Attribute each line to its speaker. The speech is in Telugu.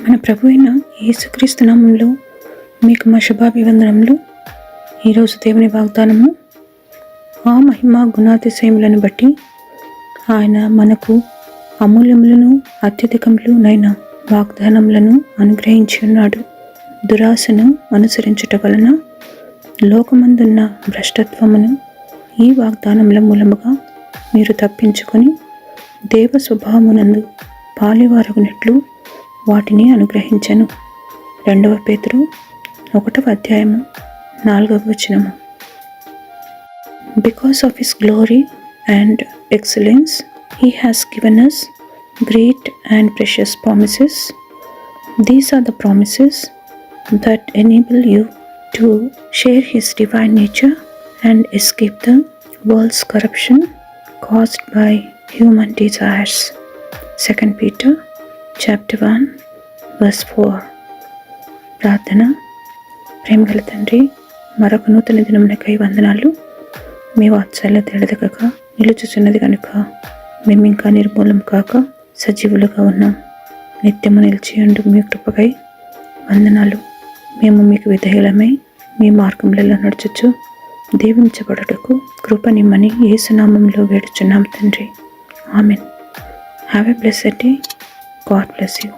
Speaker 1: మన ప్రభు అయిన యేసుక్రీస్తు నామములో మీకు మా శుభాభివందనములు. ఈరోజు దేవుని వాగ్దానము, ఆ మహిమ గుణాతిశయములను బట్టి ఆయన మనకు అమూల్యములను అత్యధికములునైన వాగ్దానములను అనుగ్రహించి ఉన్నాడు. దురాశను అనుసరించుట వలన లోకమందున్న భ్రష్టత్వమును ఈ వాగ్దానముల మూలముగా మీరు తప్పించుకొని దేవ స్వభావమునందు పాలివారగునట్లు వాటిని అనుగ్రహించెను. 2 పేతురు 1:4. Because of his glory and excellence, he has given us great and precious promises. These are the promises that enable you to share his divine nature and escape the world's corruption caused by human desires. 2 Peter Chapter 1:4. ప్రార్థన. ప్రేమగల తండ్రి, మరొక నూతన దినమునకై వందనాలు. మీ వాత్సల్యత ఎడతెగక నిలుచుచున్నది కనుక మేము ఇంకా నిర్మూలం కాక సజీవులుగా ఉన్నాం. నిత్యము నిలిచియుండు మీ కృపకై వందనాలు. మేము మీకు విధేయులమై మీ మార్గములలో నడుచుచు దీవించబడుటకు కృప నిమ్మని యేసునామములో వేడుచున్నాం తండ్రి. Amen. Have a blessed day. God bless you.